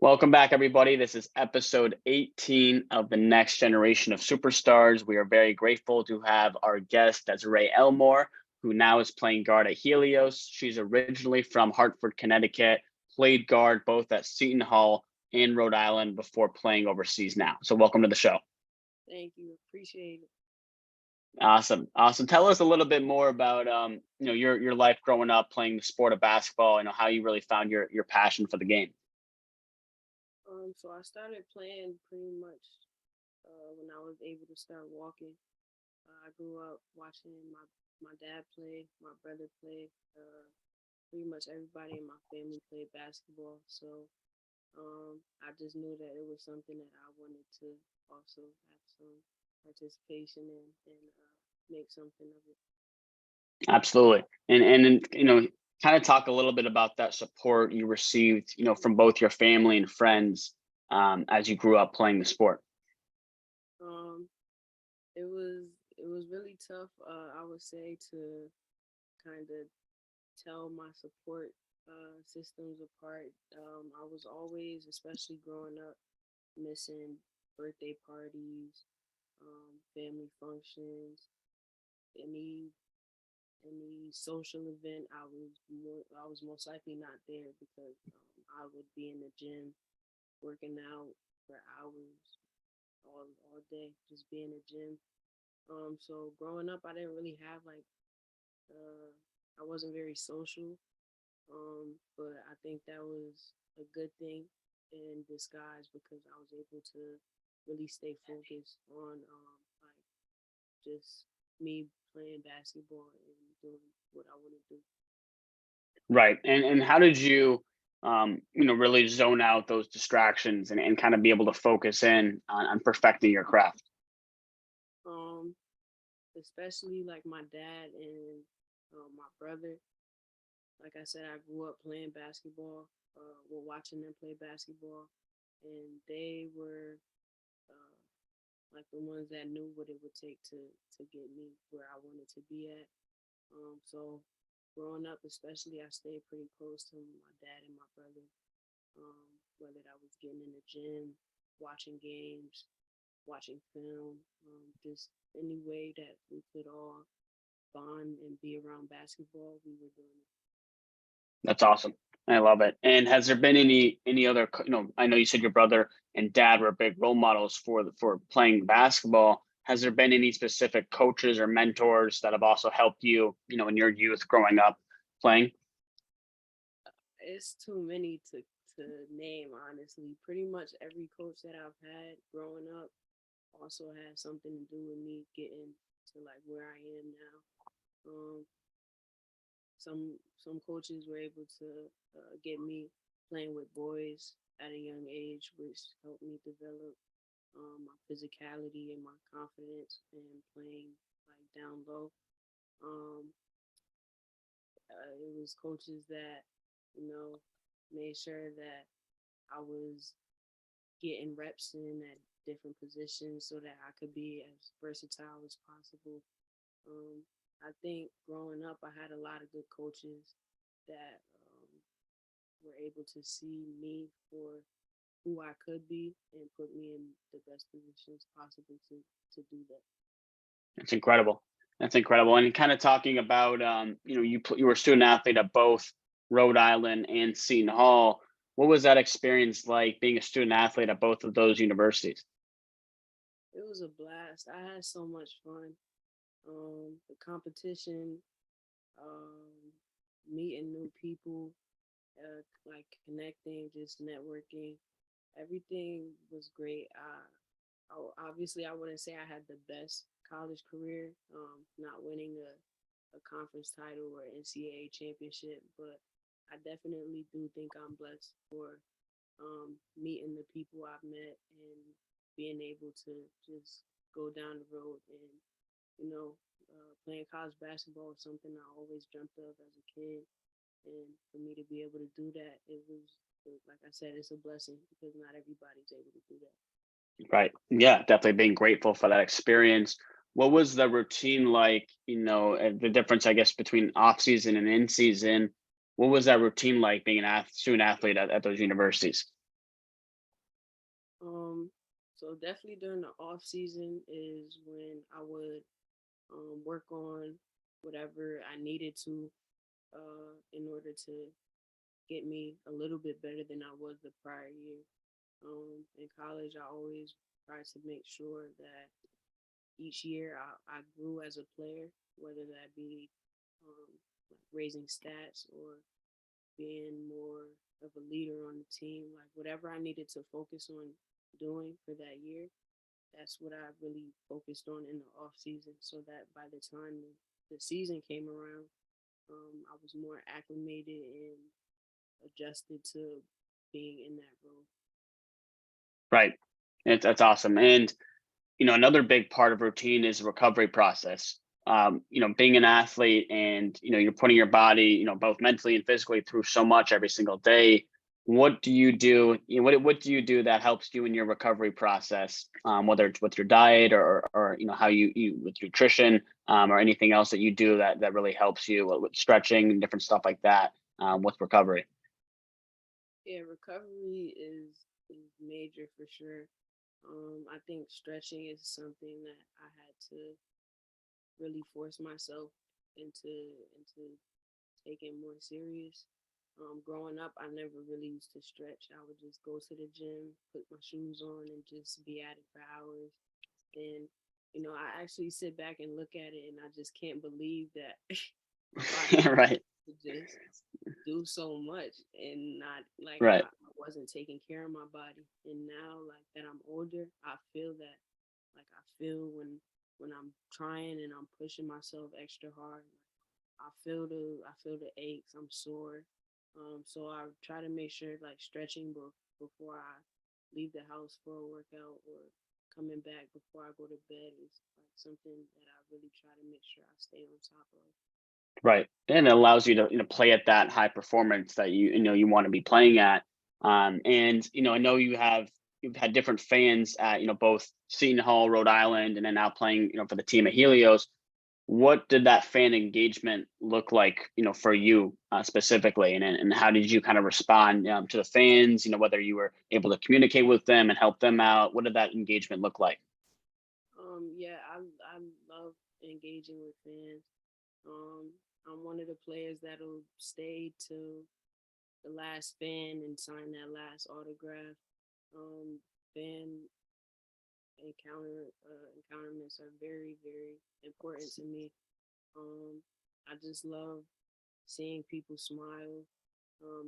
Welcome back, everybody. This is episode 18 of the next generation of superstars. We are very grateful to have our guest, Desiree Elmore, who now is playing guard at Helios. She's originally from Hartford, Connecticut, played guard both at Seton Hall and Rhode Island before playing overseas now. So welcome to the show. Thank you. Appreciate it. Awesome. Awesome. Tell us a little bit more about your life growing up playing the sport of basketball, how you really found your passion for the game. So I started playing pretty much when I was able to start walking. I grew up watching my dad play, my brother play. Pretty much everybody in my family played basketball. So I just knew that it was something that I wanted to also have some participation in and make something of it. Absolutely. And kind of talk a little bit about that support you received, from both your family and friends as you grew up playing the sport. Um, it was really tough. I would say to kind of tell my support systems apart. I was always, especially growing up, missing birthday parties, family functions, any any social event. I was most likely not there because I would be in the gym working out for hours all day, just be in the gym. So growing up, I didn't really have like I wasn't very social. But I think that was a good thing in disguise because I was able to really stay focused on like just me playing basketball and doing what I want to do. Right. And how did you really zone out those distractions and kind of be able to focus in on perfecting your craft? Um, Especially like my dad and my brother. Like I said, I grew up playing basketball, watching them play basketball, and they were uh, like the ones that knew what it would take to get me where I wanted to be at. So growing up, especially, I stayed pretty close to my dad and my brother. Whether that was getting in the gym, watching games, watching film, just any way that we could all bond and be around basketball, we were doing it. That's awesome. I love it. And has there been any other, I know you said your brother and dad were big role models for playing basketball. Has there been any specific coaches or mentors that have also helped you, in your youth growing up playing? It's too many to name, honestly. Pretty much every coach that I've had growing up also had something to do with me getting to like where I am now. Um, some coaches were able to get me playing with boys at a young age, which helped me develop my physicality and my confidence and playing like down low. Um, it was coaches that you know made sure that I was getting reps in at different positions so that I could be as versatile as possible. Um, I think growing up, I had a lot of good coaches that were able to see me for who I could be and put me in the best positions possible to do that. That's incredible. That's incredible. And kind of talking about, you were a student athlete at both Rhode Island and Seton Hall. What was that experience like being a student athlete at both of those universities? It was a blast. I had so much fun. The competition, um, meeting new people, like connecting, just networking. Everything was great. Obviously, I wouldn't say I had the best college career, not winning a conference title or NCAA championship, but I definitely do think I'm blessed for meeting the people I've met and being able to just go down the road and, you know, playing college basketball was something I always dreamt of as a kid. And for me to be able to do that, like I said, it's a blessing because not everybody's able to do that. Right. Yeah, definitely being grateful for that experience. What was the routine like, the difference, I guess, between off season and in season? What was that routine like being an student athlete at those universities? Um, so definitely during the off season is when I would work on whatever I needed to in order to get me a little bit better than I was the prior year. In college, I always tried to make sure that each year I grew as a player, whether that be like raising stats or being more of a leader on the team, like whatever I needed to focus on doing for that year, that's what I really focused on in the off season, so that by the time the season came around, I was more acclimated and adjusted to being in that role. Right. That's awesome. And another big part of routine is the recovery process. Being an athlete and, you're putting your body, both mentally and physically through so much every single day. What do you do? What do you do that helps you in your recovery process? Whether it's with your diet or how you with nutrition, or anything else that you do that really helps you with stretching and different stuff like that, with recovery. Yeah, recovery is major for sure. I think stretching is something that I had to really force myself into taking more serious. Growing up, I never really used to stretch. I would just go to the gym, put my shoes on, and just be at it for hours. And I actually sit back and look at it, and I just can't believe that my body Right. could just do so much and not like Right. I wasn't taking care of my body. And now, like that, I'm older. I feel that, like I feel when I'm trying and I'm pushing myself extra hard. I feel the aches. I'm sore. So I try to make sure like stretching before I leave the house for a workout or coming back before I go to bed is like something that I really try to make sure I stay on top of. Right. And it allows you to, play at that high performance that you want to be playing at. And I know you've had different fans at, both Seton Hall, Rhode Island, and then now playing, for the team at Helios. What did that fan engagement look like, for you, specifically, and how did you kind of respond, to the fans? Whether you were able to communicate with them and help them out. What did that engagement look like? Yeah, I love engaging with fans. Um, I'm one of the players that'll stay to the last fan and sign that last autograph. Fan encounterments are very important to me. Um, I just love seeing people smile,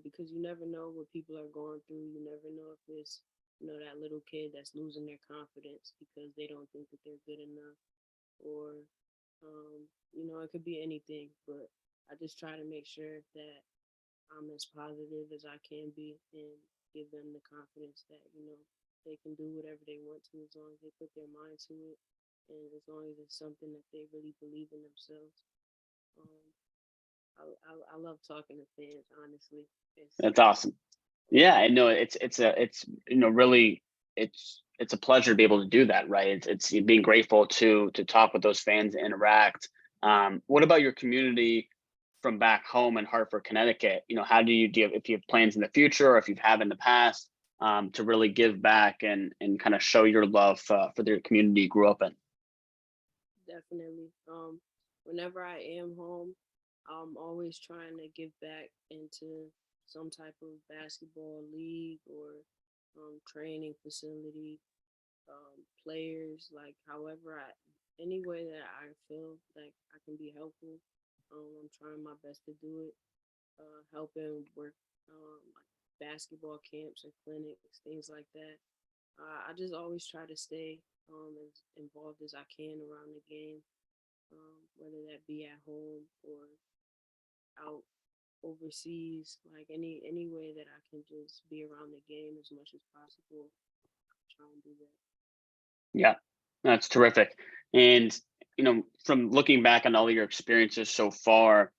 because you never know what people are going through. You never know if it's that little kid that's losing their confidence because they don't think that they're good enough, or it could be anything. But I just try to make sure that I'm as positive as I can be and give them the confidence that they can do whatever they want to as long as they put their mind to it, and as long as it's something that they really believe in themselves. Um, I love talking to fans. Honestly, That's awesome. Yeah, I know it's really it's a pleasure to be able to do that, right? It's being grateful to talk with those fans and interact. What about your community from back home in Hartford, Connecticut? How do you if you have plans in the future or if you've had in the past, to really give back and kind of show your love for the community you grew up in? definitely. Whenever I am home, I'm always trying to give back into some type of basketball league or training facility, players. Like, however, any way that I feel like I can be helpful, I'm trying my best to do it. Helping work, like basketball camps and clinics, things like that. I just always try to stay as involved as I can around the game, whether that be at home or out overseas. Like any way that I can just be around the game as much as possible, try and do that. Yeah, that's terrific. And from looking back on all your experiences so far,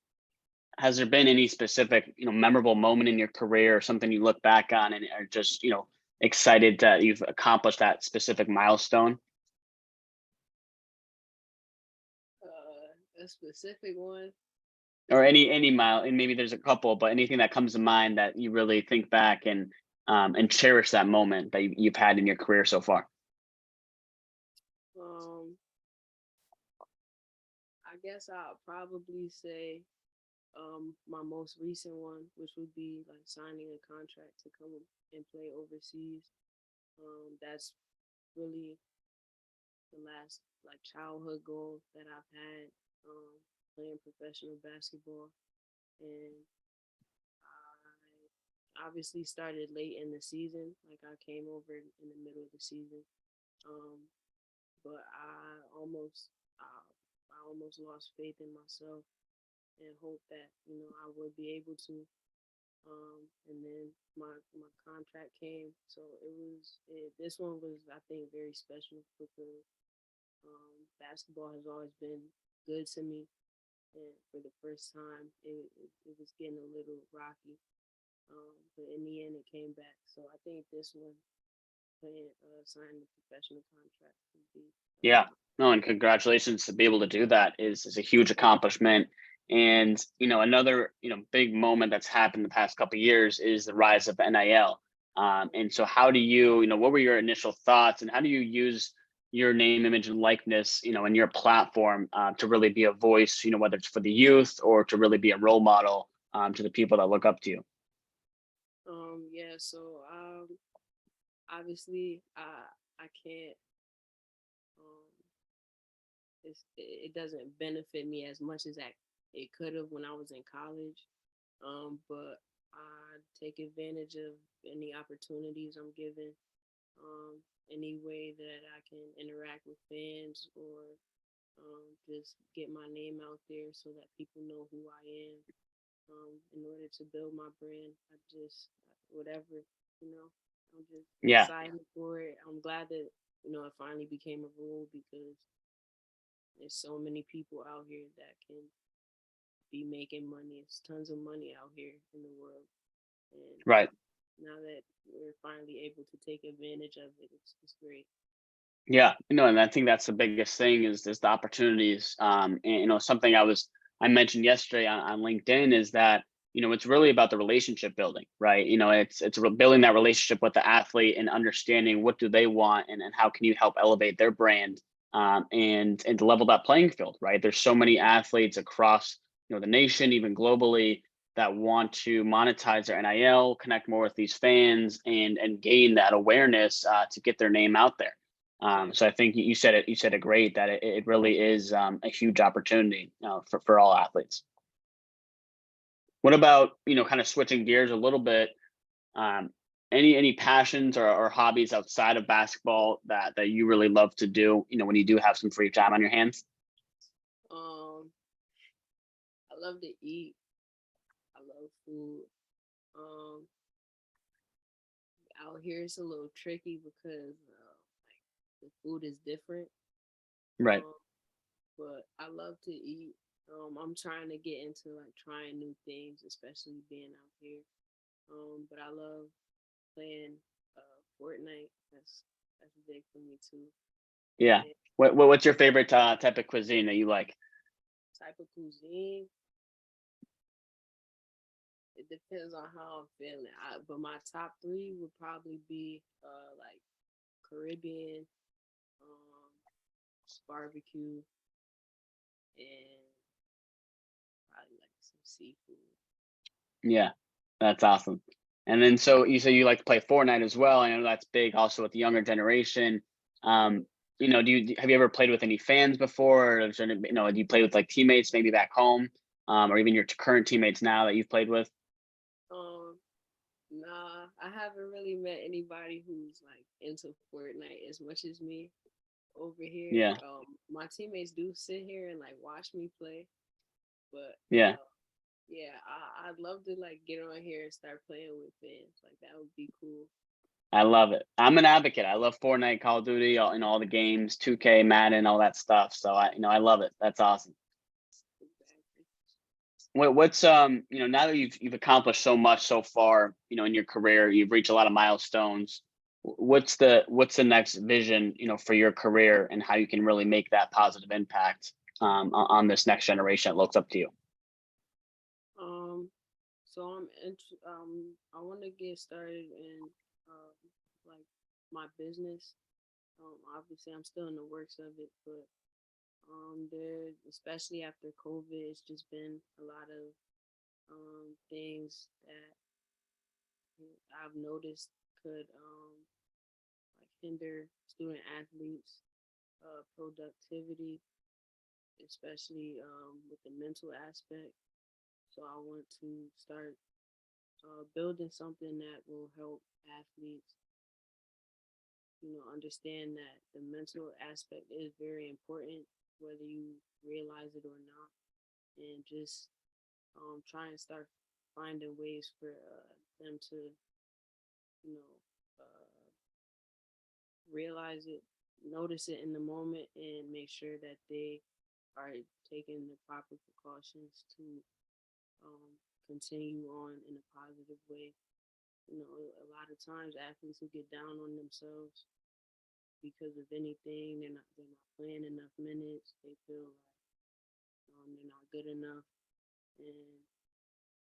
has there been any specific, memorable moment in your career or something you look back on and are just, excited that you've accomplished that specific milestone? A specific one. Or any mile, and maybe there's a couple, but anything that comes to mind that you really think back and and cherish that moment that you've had in your career so far? Um, I guess I'll probably say my most recent one, which would be like signing a contract to come and play overseas. That's really the last like childhood goal that I've had, playing professional basketball. And I obviously started late in the season. Like I came over in the middle of the season. Um, but I almost lost faith in myself and hope that, I would be able to. And then my contract came, so this one was, I think, very special because basketball has always been good to me, and for the first time, it was getting a little rocky. But in the end, it came back. So I think this one, signing a professional contract, would be. Yeah, no, and congratulations to be able to do that is a huge accomplishment. And another big moment that's happened the past couple of years is the rise of NIL. And so, how do what were your initial thoughts, and how do you use your name, image, and likeness, and your platform to really be a voice, whether it's for the youth or to really be a role model to the people that look up to you? Yeah. So obviously, I can't. Um, it doesn't benefit me as much as it could have when I was in college. But I take advantage of any opportunities I'm given, any way that I can interact with fans or just get my name out there so that people know who I am. In order to build my brand, whatever, I'm just Yeah, excited for it. I'm glad that, it finally became a rule because there's so many people out here that can be making money. It's tons of money out here in the world. And right. now that we're finally able to take advantage of it, it's great. Yeah, and I think that's the biggest thing is the opportunities. And something I mentioned yesterday on LinkedIn is that it's really about the relationship building, right? It's building that relationship with the athlete and understanding what do they want, and how can you help elevate their brand, and to level that playing field, right? There's so many athletes across the nation, even globally, that want to monetize their NIL, connect more with these fans, and gain that awareness to get their name out there. So I think you said it great that it really is a huge opportunity for all athletes. What about kind of switching gears a little bit? Um, any passions or hobbies outside of basketball that you really love to do? When you do have some free time on your hands. Um, I love to eat. I love food. Um, Out here it's a little tricky because like the food is different. Right. Um, but I love to eat. I'm trying to get into like trying new things, especially being out here. But I love playing Fortnite. That's big for me too. Yeah. And What's your favorite type of cuisine that you like? type of cuisine, it depends on how I'm feeling. But my top three would probably be like Caribbean, um, barbecue, and probably like some seafood. Yeah, that's awesome. And then so you say you like to play Fortnite as well. I know that's big also with the younger generation. Um, have you ever played with any fans before? Or is there do you play with like teammates maybe back home, or even your current teammates now that you've played with? Um, nah, I haven't really met anybody who's like into Fortnite as much as me over here. Yeah, My teammates do sit here and like watch me play, but yeah, yeah, I'd love to like get on here and start playing with fans. Like that would be cool. I love it. I'm an advocate. I love Fortnite, Call of Duty, all the games, 2K, Madden, all that stuff. So I love it. That's awesome. Exactly. What's now that you've accomplished so much so far, in your career, you've reached a lot of milestones. What's the next vision, for your career, and how you can really make that positive impact on this next generation that looks up to you? Um, So I want to get started in um like my business. Obviously I'm still in the works of it, but there, especially after COVID, it's just been a lot of things that I've noticed could like hinder student athletes productivity, especially with the mental aspect. So I want to start building something that will help athletes, understand that the mental aspect is very important, whether you realize it or not, and just try and start finding ways for them to, you know, uh, realize it, notice it in the moment, and make sure that they are taking the proper precautions to um, continue on in a positive way. A lot of times athletes will get down on themselves because of anything. They're not playing enough minutes. They feel like they're not good enough, and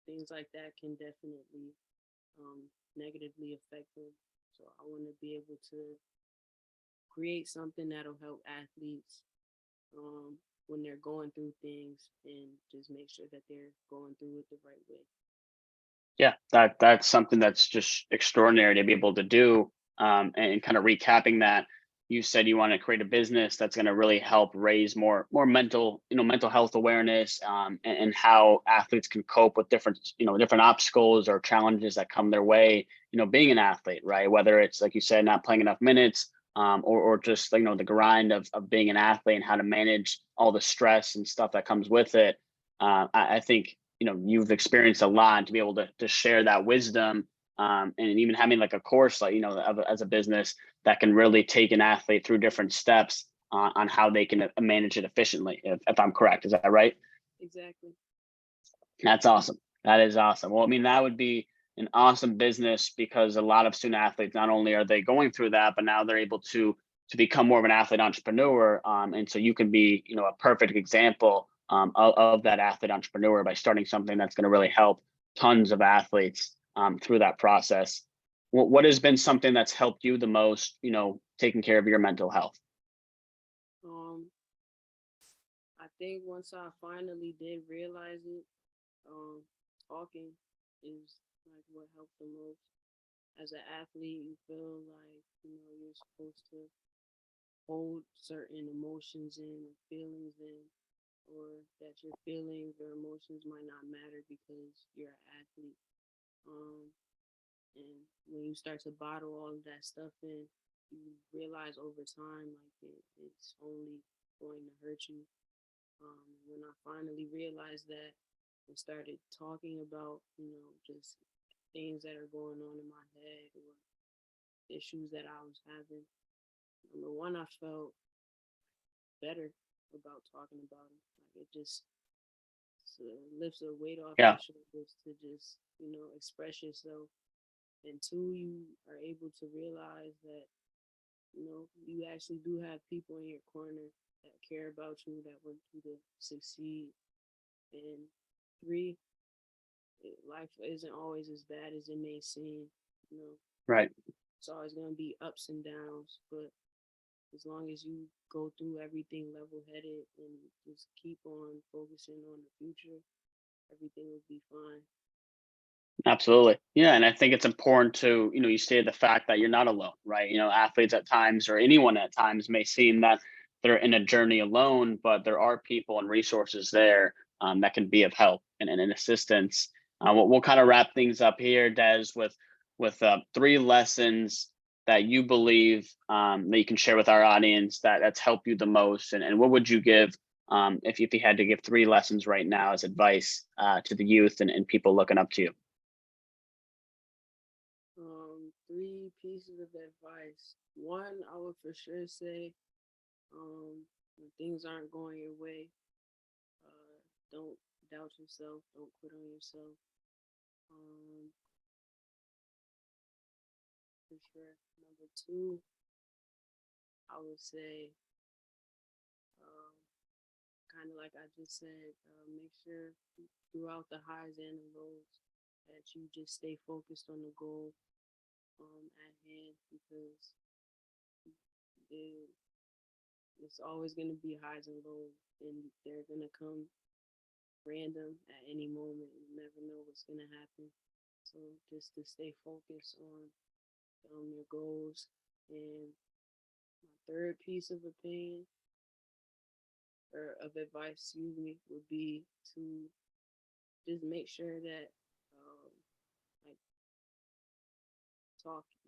things like that can definitely negatively affect them. So I want to be able to create something that'll help athletes when they're going through things, and just make sure that they're going through it the right way. Yeah, that's something that's just extraordinary to be able to do. And kind of recapping that, you said you want to create a business that's going to really help raise more mental, mental health awareness, and how athletes can cope with different obstacles or challenges that come their way. Being an athlete, right? Whether it's like you said, not playing enough minutes, or just the grind of being an athlete and how to manage all the stress and stuff that comes with it. I think you've experienced a lot to be able to share that wisdom, and even having like a course like as a business that can really take an athlete through different steps on how they can manage it efficiently, if I'm correct. Is that right? Exactly. That's awesome. That is awesome. Well, I mean, that would be an awesome business because a lot of student athletes, not only are they going through that, but now they're able to become more of an athlete entrepreneur. And so you can be, a perfect example of that athlete entrepreneur by starting something that's going to really help tons of athletes through that process. What has been something that's helped you the most, taking care of your mental health? Um, I think once I finally did realize it, um, talking is like what helped the most. As an athlete, you feel like you're supposed to hold certain emotions in or feelings in, or that your feelings or emotions might not matter because you're an athlete. Um, and when you start to bottle all of that stuff in, you realize over time like it's only going to hurt you. When I finally realized that and started talking about, just things that are going on in my head or issues that I was having, number one, I felt better about talking about it. Like it just lifts a weight off Yeah, your shoulders to just, express yourself. And two, you are able to realize that, you actually do have people in your corner that care about you, that want you to succeed. And three, life isn't always as bad as it may seem. You know, right. it's always going to be ups and downs, but as long as you go through everything level headed and just keep on focusing on the future, everything will be fine. Absolutely. Yeah. And I think it's important to, you stated the fact that you're not alone, right? Athletes at times or anyone at times may seem that they're in a journey alone, but there are people and resources there that can be of help and an assistance. We'll kind of wrap things up here, Des, with three lessons that you believe that you can share with our audience that's helped you the most. And what would you give if you had to give three lessons right now as advice to the youth and people looking up to you? Three pieces of advice. One, I would for sure say, when things aren't going your way, don't doubt yourself. Don't quit on yourself. Um, for sure. Number two, I would say, um, kind of like I just said, make sure throughout the highs and the lows that you just stay focused on the goal at hand, because it, it's always going to be highs and lows, and they're going to come random at any moment. You never know what's going to happen. So just to stay focused on your goals. And my third piece of opinion or of advice, excuse me, would be to just make sure that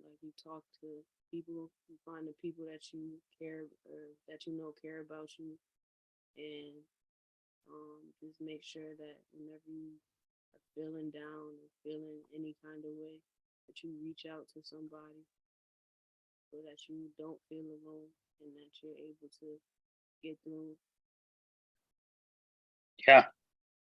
like you talk to people, you find the people that you care or that you know care about you, and just make sure that whenever you are feeling down or feeling any kind of way, that you reach out to somebody so that you don't feel alone and that you're able to get through. Yeah.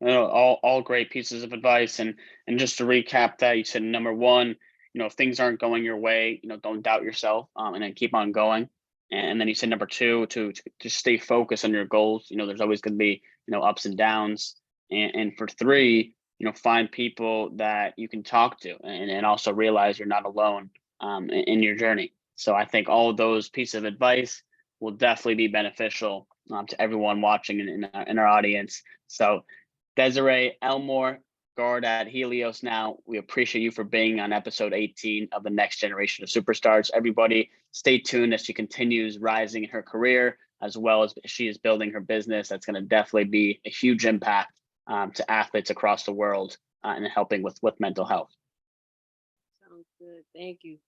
All great pieces of advice. And just to recap that, you said number one, if things aren't going your way, don't doubt yourself, and then keep on going. And then you said number two, to just stay focused on your goals. There's always going to be, ups and downs. And for three, find people that you can talk to, and also realize you're not alone in your journey. So I think all of those pieces of advice will definitely be beneficial to everyone watching in our audience. So Desiree, Elmore, guard at Helios now. We appreciate you for being on episode 18 of the next generation of superstars. Everybody, stay tuned as she continues rising in her career, as well as she is building her business. That's going to definitely be a huge impact to athletes across the world and helping with mental health. Sounds good. Thank you.